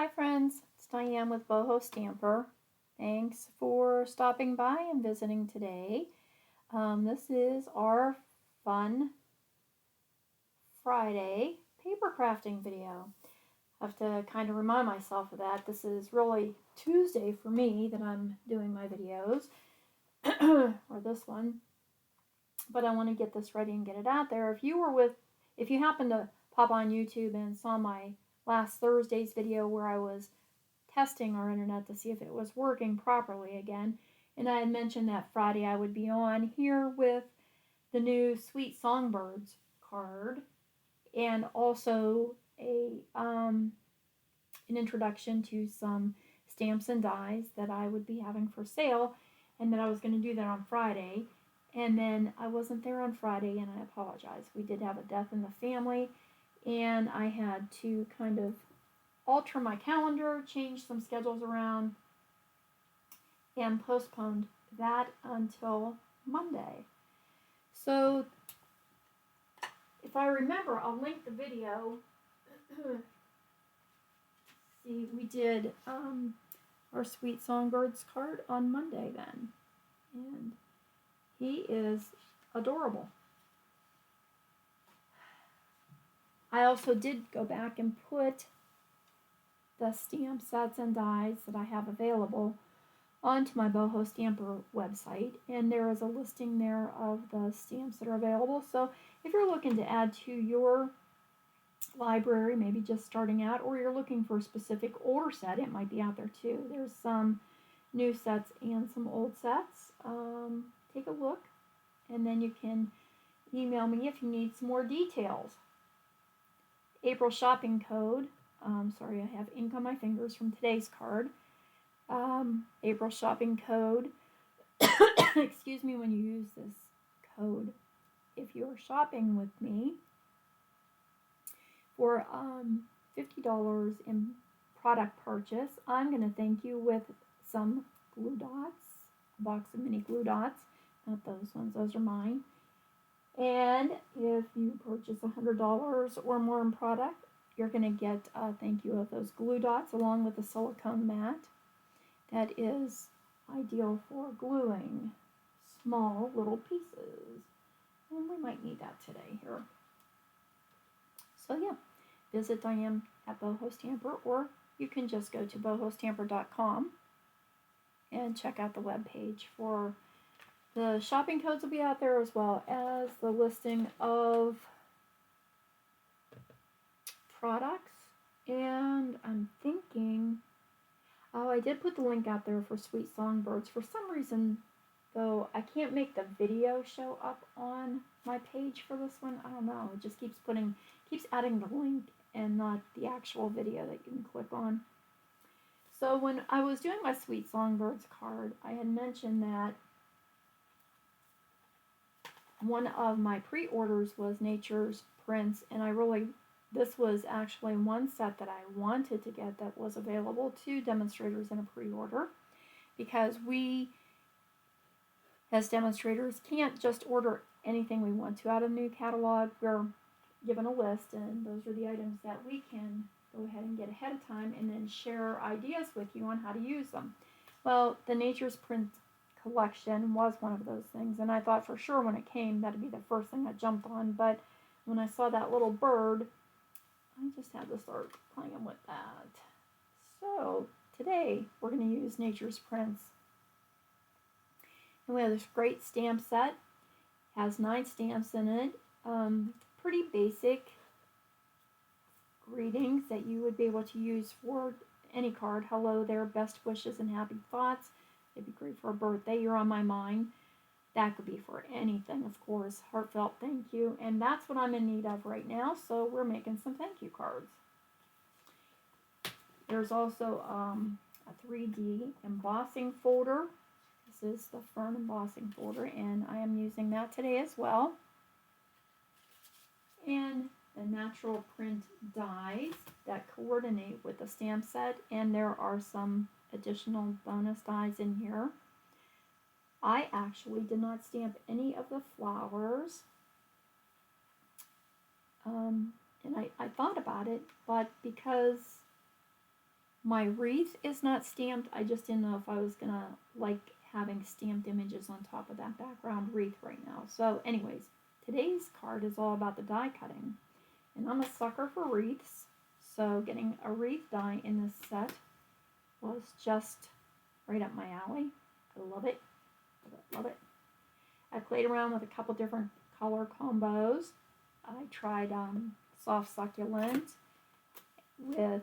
Hi friends, it's Diane with Boho Stamper. Thanks for stopping by and visiting today. This is our fun Friday paper crafting video. I have to kind of remind myself of that. This is really Tuesday for me that I'm doing my videos, or this one. But I want to get this ready and get it out there. If you happen to pop on YouTube and saw my last Thursday's video where I was testing our internet to see if it was working properly again, and I had mentioned that Friday I would be on here with the new Sweet Songbirds card and also an introduction to some stamps and dies that I would be having for sale, and that I was going to do that on Friday. And then I wasn't there on Friday, and I apologize. We did have a death in the family, and I had to kind of alter my calendar, change some schedules around, and postponed that until Monday. So if I remember, I'll link the video. See, we did our Sweet Songbirds card on Monday then, and he is adorable. I also did go back and put the stamp sets and dies that I have available onto my Boho Stamper website, and there is a listing there of the stamps that are available. So if you're looking to add to your library, maybe just starting out, or you're looking for a specific older set, it might be out there too. There's some new sets and some old sets. Take a look, and then you can email me if you need some more details. April shopping code. Sorry, I have ink on my fingers from today's card. April shopping code. Excuse me when you use this code. If you're shopping with me for $50 in product purchase, I'm going to thank you with some glue dots, a box of mini glue dots. Not those ones, those are mine. And if you purchase $100 or more in product, you're going to get a thank you of those glue dots along with a silicone mat that is ideal for gluing small little pieces. And we might need that today here. So yeah, visit Diane at Boho Stamper, or you can just go to bohostamper.com and check out the webpage for the shopping codes. Will be out there, as well as the listing of products. And I'm thinking, I did put the link out there for Sweet Songbirds. For some reason, though, I can't make the video show up on my page for this one. I don't know. It just keeps adding the link and not the actual video that you can click on. So when I was doing my Sweet Songbirds card, I had mentioned that one of my pre-orders was Nature's Prints, and this was actually one set that I wanted to get that was available to demonstrators in a pre-order, because we, as demonstrators, can't just order anything we want to out of the new catalog. We're given a list, and those are the items that we can go ahead and get ahead of time and then share ideas with you on how to use them. Well, the Nature's Print collection was one of those things, and I thought for sure when it came that'd be the first thing I jumped on, but when I saw that little bird, I just had to start playing with that. So today we're going to use Nature's Prints, and we have this great stamp set. It has 9 stamps in it, pretty basic greetings that you would be able to use for any card. Hello there, best wishes and happy thoughts. It'd be great for a birthday. You're on my mind. That could be for anything, of course. Heartfelt thank you. And that's what I'm in need of right now, so we're making some thank you cards. There's also a 3D embossing folder. This is the Fern embossing folder, and I am using that today as well. And the natural print dies that coordinate with the stamp set, and there are some additional bonus dies in here. I actually did not stamp any of the flowers, and I thought about it, but because My wreath is not stamped. I just didn't know if I was going to like having stamped images on top of that background wreath right now. So anyways, today's card is all about the die cutting. And I'm a sucker for wreaths. So getting a wreath die in this set was just right up my alley. I love it. Love it. Love it. I played around with a couple different color combos. I tried soft succulent with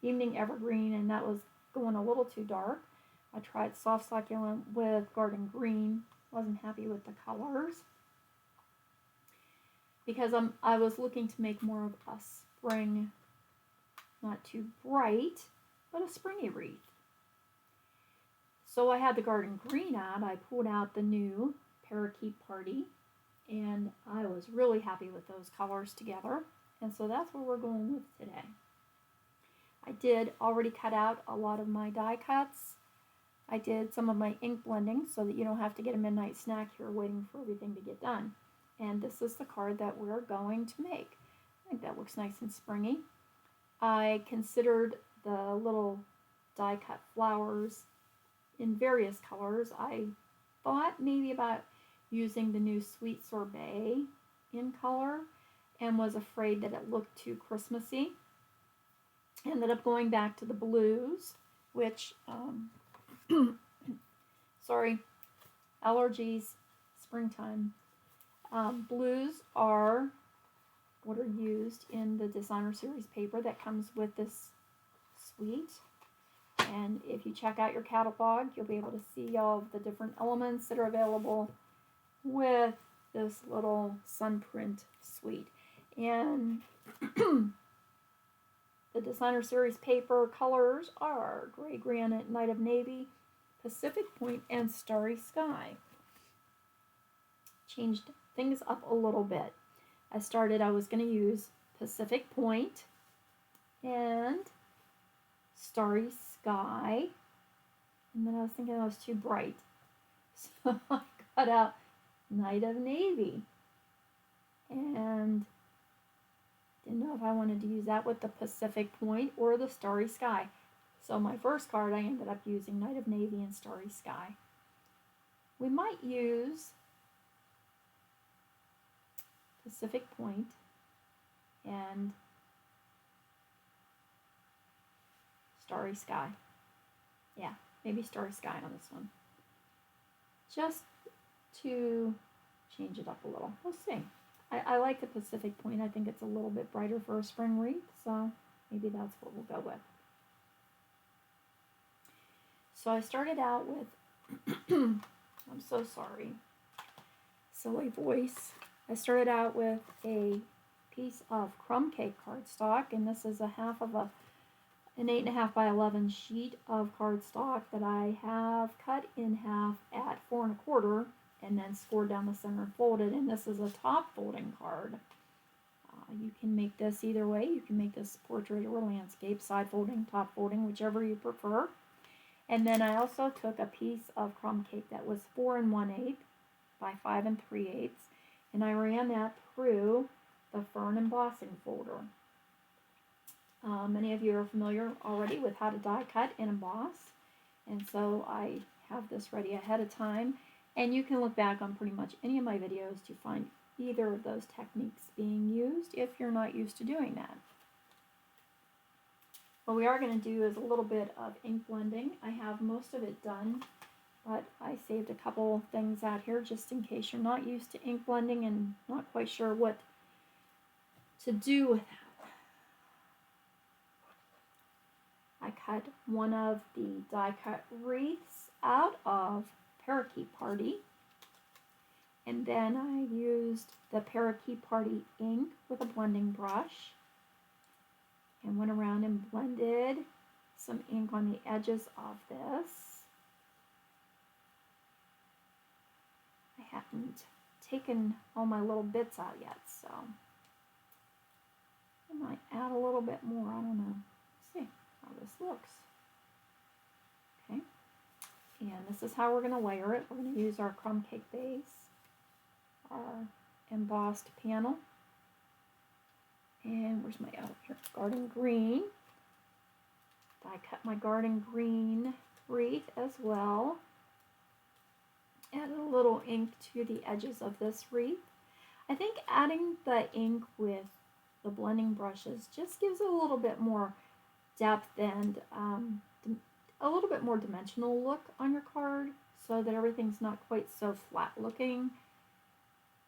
evening evergreen, and that was going a little too dark. I tried soft succulent with garden green. Wasn't happy with the colors because I was looking to make more of a spring, not too bright, but a springy wreath. So I had the garden green out. I pulled out the new Parakeet Party, and I was really happy with those colors together. And so that's what we're going with today. I did already cut out a lot of my die cuts. I did some of my ink blending so that you don't have to get a midnight snack here waiting for everything to get done. And this is the card that we're going to make. I think that looks nice and springy. I considered the little die cut flowers in various colors. I thought maybe about using the new Sweet Sorbet in color and was afraid that it looked too Christmassy. Ended up going back to the blues, which, sorry, allergies, springtime. Blues are what are used in the designer series paper that comes with this suite. And if you check out your catalog, you'll be able to see all of the different elements that are available with this little sunprint suite. And the designer series paper colors are Gray Granite, Night of Navy, Pacific Point, and Starry Sky. Changed things up a little bit. I was going to use Pacific Point and Starry Sky, and then I was thinking that was too bright. So I cut out Night of Navy, and didn't know if I wanted to use that with the Pacific Point or the Starry Sky. So my first card, I ended up using Night of Navy and Starry Sky. We might use Pacific Point and Starry Sky. Yeah, maybe Starry Sky on this one. Just to change it up a little. We'll see. I like the Pacific Point. I think it's a little bit brighter for a spring wreath, so maybe that's what we'll go with. So I started out with, I'm so sorry, silly voice. I started out with a piece of Crumb Cake cardstock, and this is an 8.5 by 11 sheet of cardstock that I have cut in half at 4 1/4 and then scored down the center and folded. And this is a top folding card. You can make this either way. You can make this portrait or landscape, side folding, top folding, whichever you prefer. And then I also took a piece of Crumb Cake that was 4 1/8 by 5 3/8, and I ran that through the Fern Embossing Folder. Many of you are familiar already with how to die cut and emboss, and so I have this ready ahead of time. And you can look back on pretty much any of my videos to find either of those techniques being used if you're not used to doing that. What we are going to do is a little bit of ink blending. I have most of it done, but I saved a couple things out here just in case you're not used to ink blending and not quite sure what to do with that. I cut one of the die cut wreaths out of Parakeet Party, and then I used the Parakeet Party ink with a blending brush and went around and blended some ink on the edges of this. I haven't taken all my little bits out yet, so I might add a little bit more. I don't know. Let's see how this looks. Okay. And this is how we're going to layer it. We're going to use our Crumb Cake base, our embossed panel, and where's my here? Garden green. I cut my garden green wreath as well. Add a little ink to the edges of this wreath. I think adding the ink with the blending brushes just gives it a little bit more depth and a little bit more dimensional look on your card, so that everything's not quite so flat looking.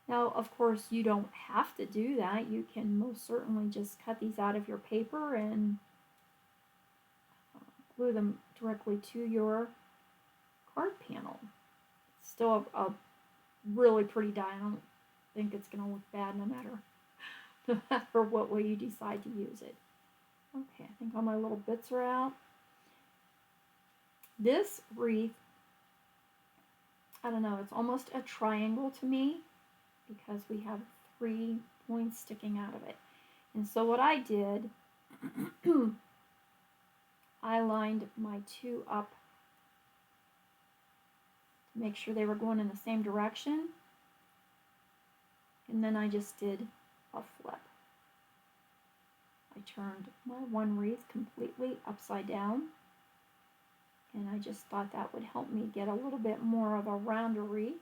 Now, of course, you don't have to do that. You can most certainly just cut these out of your paper and glue them directly to your card panel. It's still a really pretty die. I don't think it's going to look bad no matter what way you decide to use it. Okay, I think all my little bits are out. This wreath, I don't know, it's almost a triangle to me because we have 3 points sticking out of it. And so what I did, I lined my 2 up to make sure they were going in the same direction. And then I just did a flip. I turned my 1 wreath completely upside down. And I just thought that would help me get a little bit more of a rounder wreath.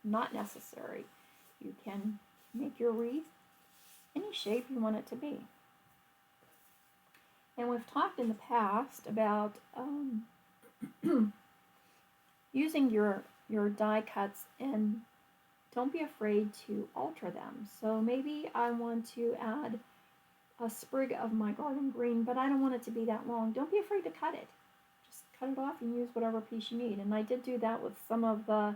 Not necessary. You can make your wreath any shape you want it to be. And we've talked in the past about using your die cuts, and don't be afraid to alter them. So maybe I want to add a sprig of my garden green, but I don't want it to be that long. Don't be afraid to cut it. Just cut it off and use whatever piece you need. And I did do that with some of the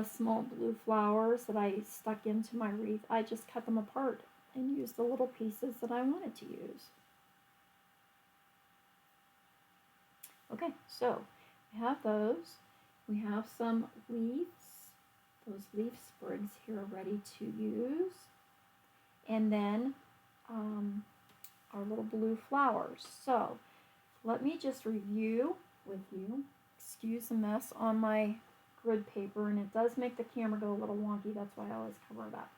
small blue flowers that I stuck into my wreath. I just cut them apart and used the little pieces that I wanted to use. Okay, so we have those. We have some leaves, those leaf sprigs here ready to use. And then our little blue flowers. So let me just review with you. Excuse the mess on my grid paper, and it does make the camera go a little wonky. That's why I always cover it up.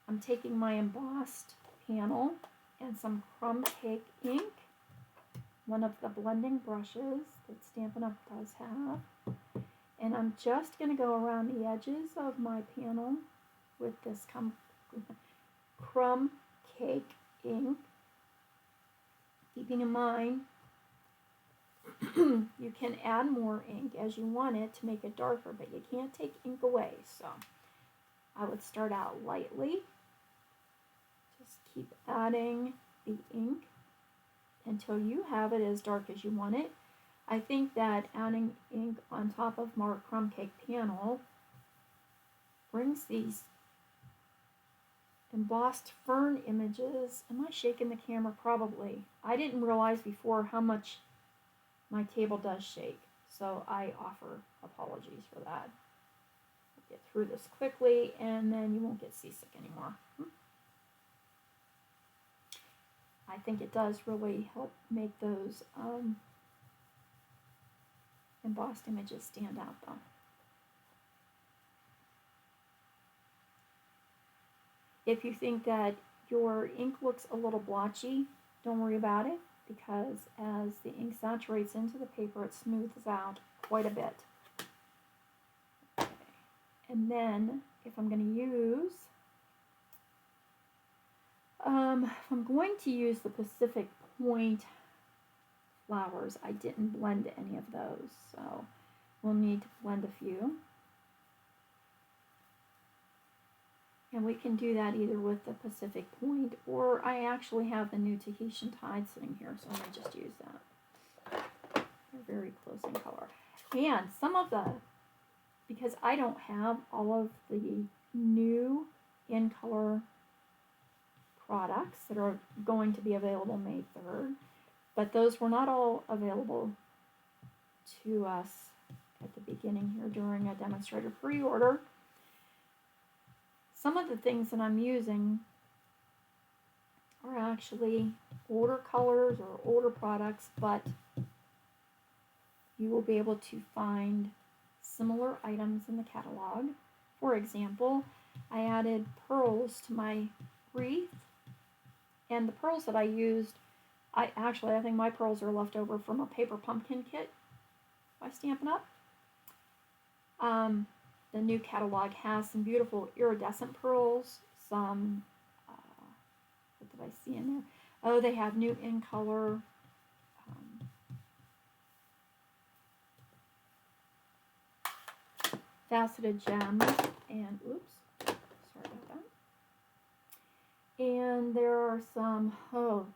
I'm taking my embossed panel and some Crumb Cake ink, one of the blending brushes that Stampin' Up does have, and I'm just going to go around the edges of my panel with this Crumb Cake ink, keeping in mind you can add more ink as you want it to make it darker, but you can't take ink away. So I would start out lightly, just keep adding the ink until you have it as dark as you want it. I think that adding ink on top of my Crumb Cake panel brings these embossed fern images. Am I shaking the camera? Probably. I didn't realize before how much my table does shake, so I offer apologies for that. We'll get through this quickly, and then you won't get seasick anymore. I think it does really help make those embossed images stand out, though. If you think that your ink looks a little blotchy, don't worry about it, because as the ink saturates into the paper, it smooths out quite a bit. Okay. And then, if I'm going to use, if I'm going to use the Pacific Point flowers, I didn't blend any of those, so we'll need to blend a few. And we can do that either with the Pacific Point, or I actually have the new Tahitian Tide sitting here, so I might just use that. They're very close in color. And some of the, because I don't have all of the new in color products that are going to be available May 3rd, but those were not all available to us at the beginning here during a demonstrator pre-order. Some of the things that I'm using are actually older colors or older products, but you will be able to find similar items in the catalog. For example, I added pearls to my wreath, and the pearls that I used I think my pearls are left over from a paper pumpkin kit by Stampin' Up. The new catalog has some beautiful iridescent pearls, some, what did I see in there? Oh, they have new in color faceted gems, and oops, sorry about that. And there are some,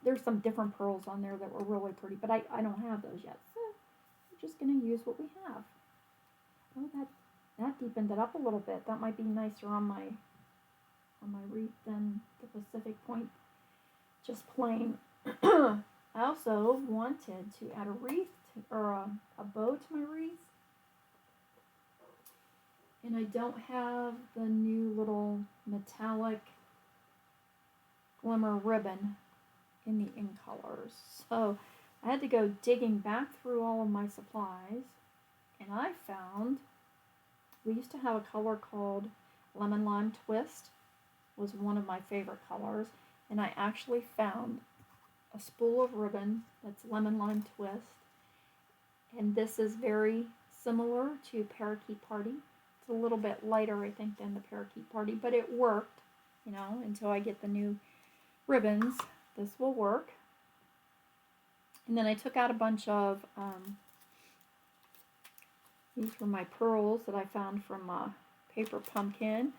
there's some different pearls on there that were really pretty, but I don't have those yet, so we're just going to use what we have. Oh, that deepened it up a little bit. That might be nicer on my wreath than the Pacific Point, just plain. I also wanted to add a wreath or a bow to my wreath. And I don't have the new little metallic glimmer ribbon in the in colors. So I had to go digging back through all of my supplies, and I found, we used to have a color called Lemon Lime Twist, was one of my favorite colors, and I actually found a spool of ribbon that's Lemon Lime Twist, and this is very similar to Parakeet Party. It's a little bit lighter, I think, than the Parakeet Party, but it worked, you know, until I get the new ribbons. This will work. And then I took out a bunch of, these were my pearls that I found from Paper Pumpkin,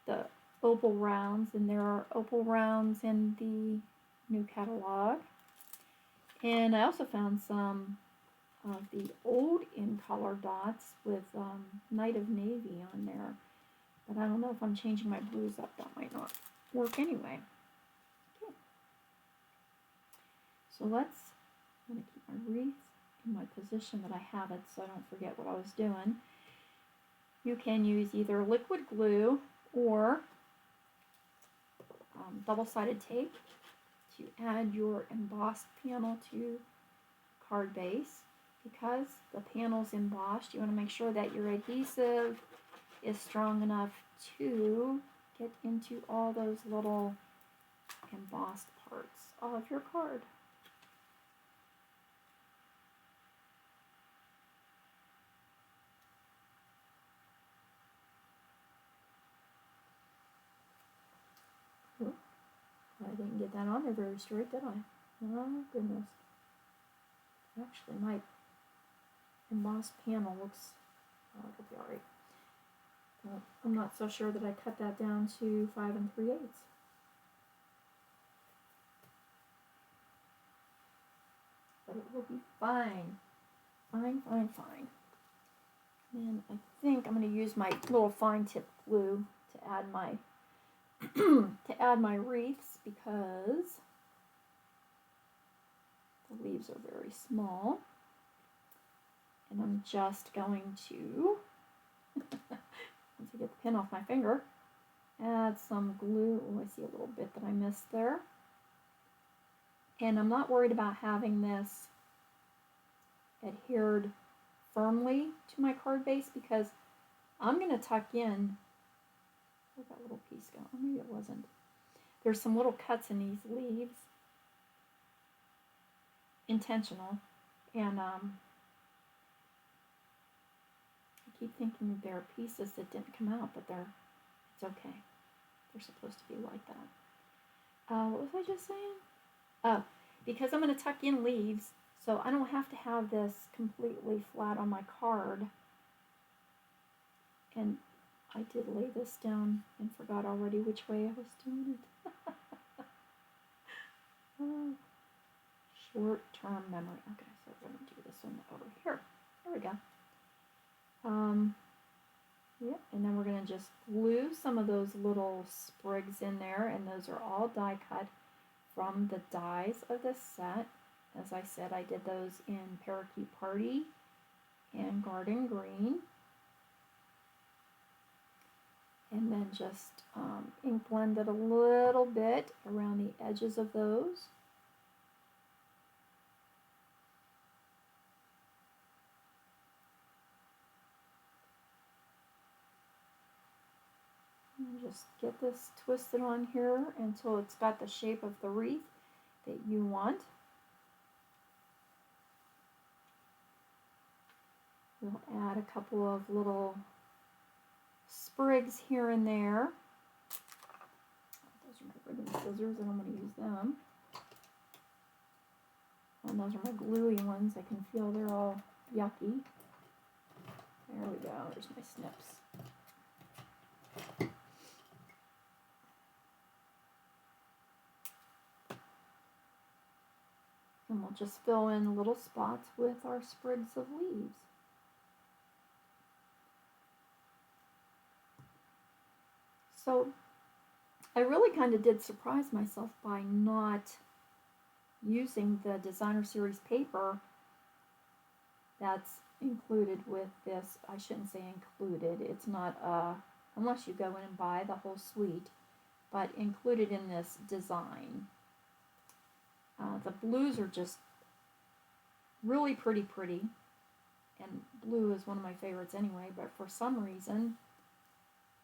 the opal rounds, and there are opal rounds in the new catalog. And I also found some of the old in color dots with Night of Navy on there, but I don't know if I'm changing my blues up, that might not work anyway. Okay. So I'm going to keep my wreath in my position that I have it so I don't forget what I was doing. You can use either liquid glue or double-sided tape to add your embossed panel to card base. Because the panel's embossed, you want to make sure that your adhesive is strong enough to get into all those little embossed parts of your card. Oh, I didn't get that on there very straight, did I? Oh, goodness. Actually, my embossed panel looks, it'll be alright. I'm not so sure that I cut that down to 5 3/8. But it will be fine. Fine, fine, fine. And I think I'm going to use my little fine tip glue to add my to add my wreaths, because the leaves are very small. And I'm just going to, once I get the pin off my finger, add some glue. Oh, I see a little bit that I missed there. And I'm not worried about having this adhered firmly to my card base, because I'm going to tuck in, where'd that little piece go? Oh, maybe it wasn't. There's some little cuts in these leaves, intentional, and I keep thinking there are pieces that didn't come out, but it's okay. They're supposed to be like that. What was I just saying? Oh, because I'm going to tuck in leaves, so I don't have to have this completely flat on my card. And I did lay this down and forgot already which way I was doing it. Oh, short-term memory. Okay, so we're going to do this one over here. There we go. Yep, and then we're going to just glue some of those little sprigs in there, and those are all die cut from the dies of this set. As I said, I did those in Parakeet Party and Garden Green. And then just ink blended a little bit around the edges of those. And just get this twisted on here until it's got the shape of the wreath that you want. We'll add a couple of little sprigs here and there. Those are my ribbon scissors, I don't want to use them. And those are my gluey ones. I can feel they're all yucky. There we go, there's my snips. And we'll just fill in little spots with our sprigs of leaves. So I really kind of did surprise myself by not using the designer series paper that's included with this. I shouldn't say included. It's not unless you go in and buy the whole suite, but included in this design. The blues are just really pretty, and blue is one of my favorites anyway, but for some reason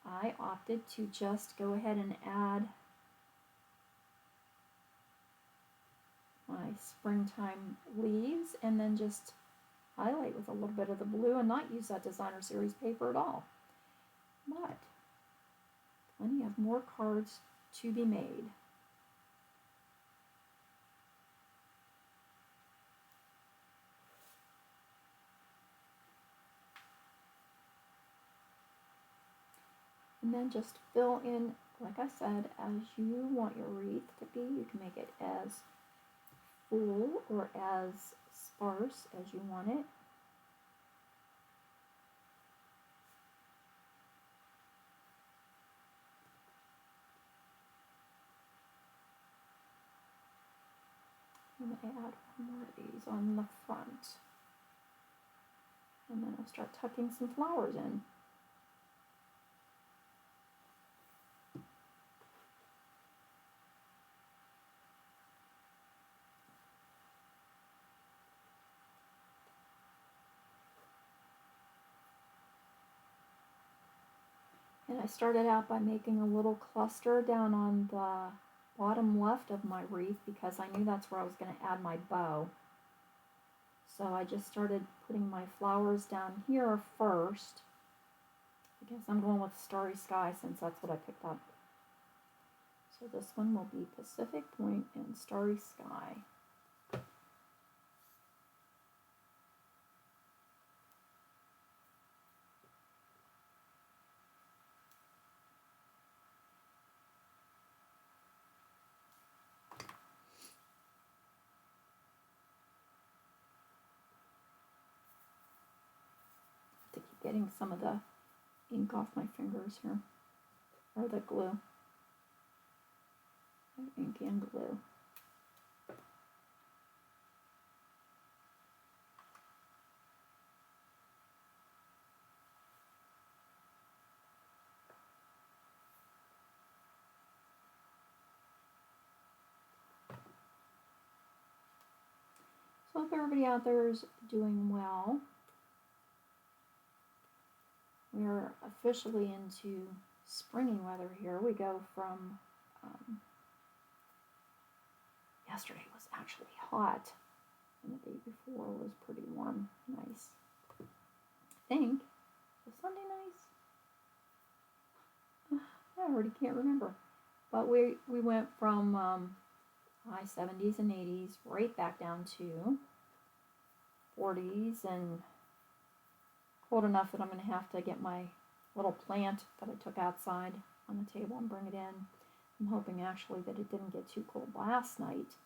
I opted to just go ahead and add my springtime leaves and then just highlight with a little bit of the blue and not use that designer series paper at all. But plenty of more cards to be made. And then just fill in, like I said, as you want your wreath to be. You can make it as full or as sparse as you want it. I'm going to add one more of these on the front. And then I'll start tucking some flowers in. And I started out by making a little cluster down on the bottom left of my wreath because I knew that's where I was going to add my bow. So I just started putting my flowers down here first. I guess I'm going with Starry Sky since that's what I picked up. So this one will be Pacific Point and Starry Sky. To keep getting some of the ink off my fingers here, or the glue. Ink and glue. So if everybody out there is doing well, we're officially into springy weather here. We go from, yesterday was actually hot, and the day before was pretty warm, nice. I think, was Sunday nice? I already can't remember. But we went from high 70s and 80s right back down to 40s and cold enough that I'm going to have to get my little plant that I took outside on the table and bring it in. I'm hoping actually that it didn't get too cold last night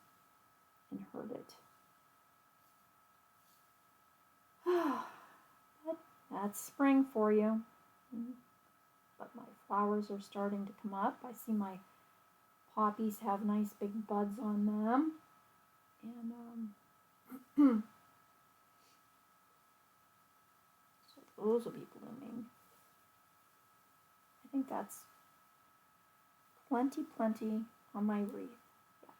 and hurt it. But that's spring for you. But my flowers are starting to come up. I see my poppies have nice big buds on them. And so those will be blooming. I think that's plenty on my wreath. Yeah.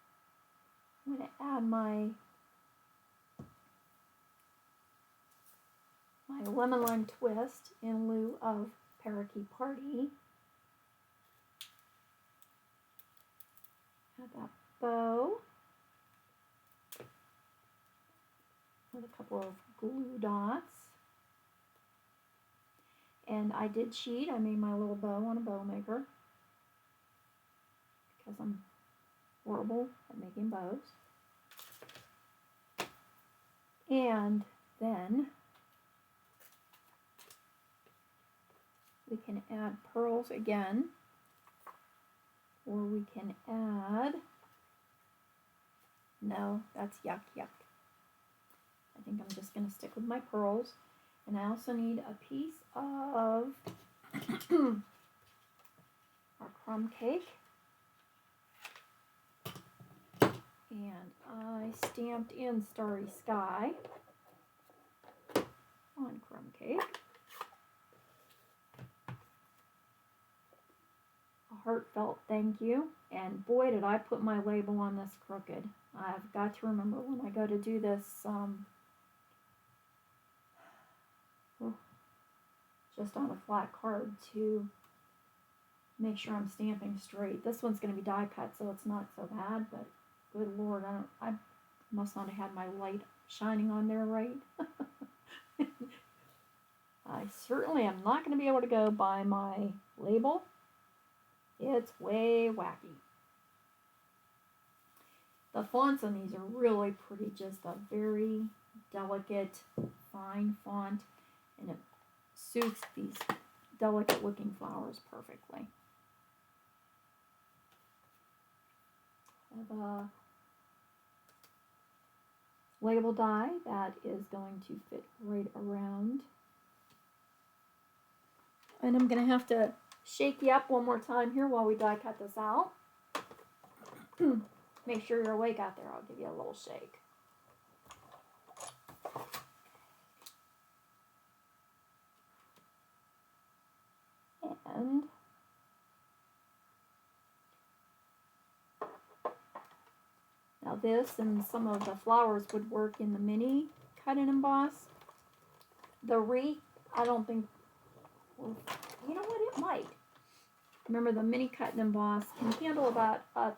I'm going to add my lemon lime twist in lieu of Parakeet Party. Add that bow with a couple of glue dots. And I did cheat. I made my little bow on a bow maker because I'm horrible at making bows. And then we can add pearls again, or we can add, no, that's yuck, yuck. I think I'm just going to stick with my pearls. And I also need a piece of our crumb cake. And I stamped in Starry Sky on crumb cake. A heartfelt thank you. And boy, did I put my label on this crooked. I've got to remember when I go to do this, just on a flat card to make sure I'm stamping straight. This one's going to be die cut, so it's not so bad, but good Lord, I must not have had my light shining on there right. I certainly am not going to be able to go by my label. It's way wacky. The fonts on these are really pretty, just a very delicate, fine font, and it suits these delicate looking flowers perfectly. I have a label die that is going to fit right around. And I'm going to have to shake you up one more time here while we die cut this out. Make sure you're awake out there. I'll give you a little shake. And now this and some of the flowers would work in the mini cut and emboss. The wreath, I don't think, well, you know what, it might. Remember, the mini cut and emboss can handle about a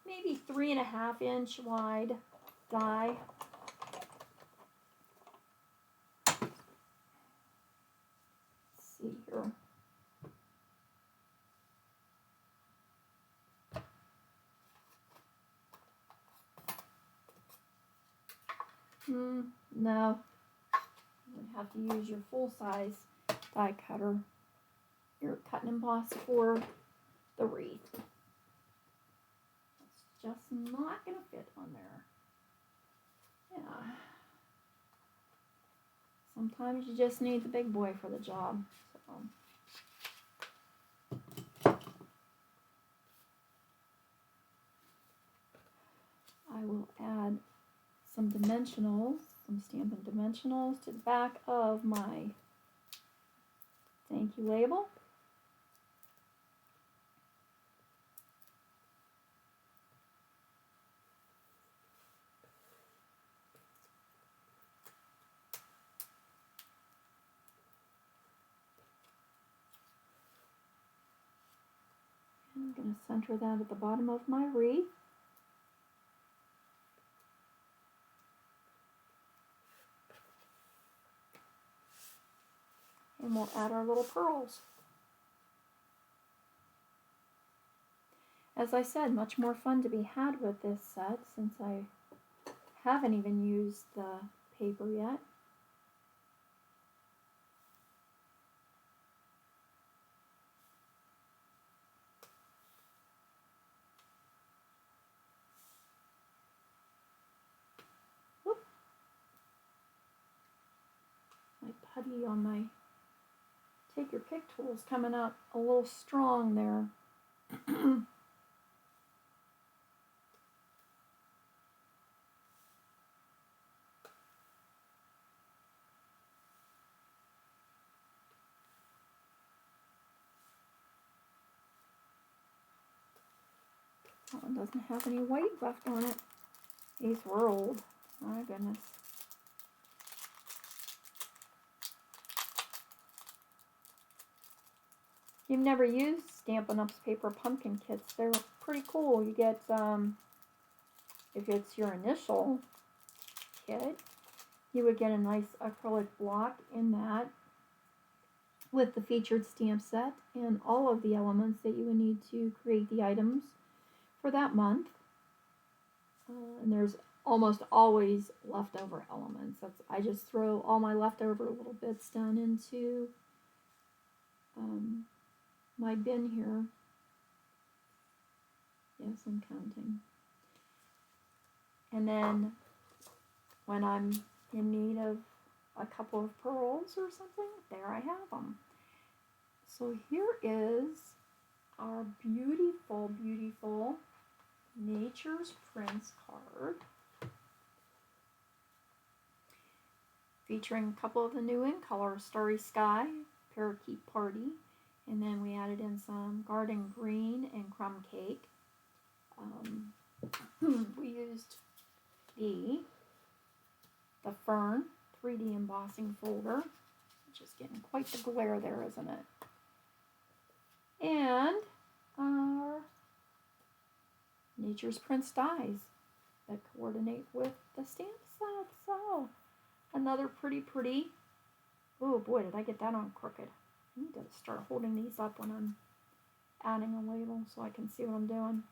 maybe 3.5 inch wide die. Let's see here. No, you would have to use your full-size die cutter, your cut and emboss for the wreath. It's just not going to fit on there. Yeah. Sometimes you just need the big boy for the job. So I will add some dimensionals, some Stampin' Dimensionals to the back of my thank you label. And I'm going to center that at the bottom of my wreath. And we'll add our little pearls. As I said, much more fun to be had with this set since I haven't even used the paper yet. Whoop. My putty on my Take Your Pick tool is coming up a little strong there. That one doesn't have any white left on it. These were old. My goodness. If you've never used Stampin' Up's paper pumpkin kits, they're pretty cool. You get, if it's your initial kit, you would get a nice acrylic block in that. with the featured stamp set and all of the elements that you would need to create the items for that month. And there's almost always leftover elements. I just throw all my leftover little bits down into my bin here. Yes, I'm counting. And then when I'm in need of a couple of pearls or something, there I have them. So here is our beautiful, beautiful Nature's Prince card, featuring a couple of the new in colors, Starry Sky, Parakeet Party, and then we added in some Garden Green and Crumb Cake. We used the Fern 3D Embossing Folder, which is getting quite the glare there, isn't it? And our Nature's Prince dies that coordinate with the stamp set. So another pretty, oh boy, did I get that on crooked. I need to start holding these up when I'm adding a label so I can see what I'm doing.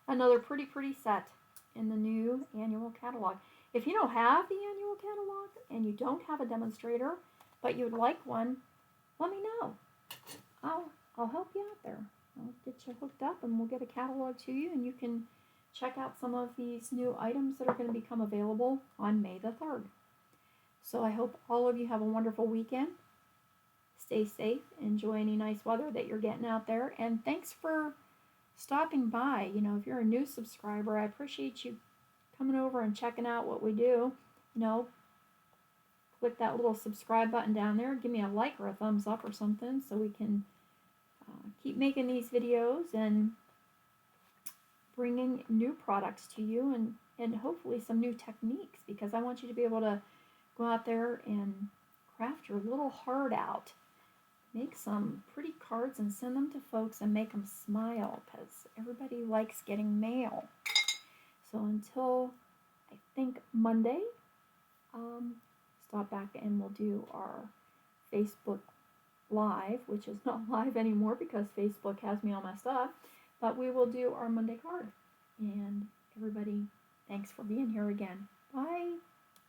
Another pretty set in the new annual catalog. If you don't have the annual catalog and you don't have a demonstrator, but you'd like one, let me know. I'll help you out there. I'll get you hooked up and we'll get a catalog to you and you can check out some of these new items that are going to become available on May the 3rd. So I hope all of you have a wonderful weekend. Stay safe. Enjoy any nice weather that you're getting out there. And thanks for stopping by. You know, if you're a new subscriber, I appreciate you coming over and checking out what we do. You know, click that little subscribe button down there. Give me a like or a thumbs up or something so we can keep making these videos and bringing new products to you and hopefully some new techniques, because I want you to be able to go out there and craft your little heart out. Make some pretty cards and send them to folks and make them smile, because everybody likes getting mail. So until I think Monday, stop back and we'll do our Facebook Live, which is not live anymore because Facebook has me all messed up, but we will do our Monday card. And everybody, thanks for being here again. Bye.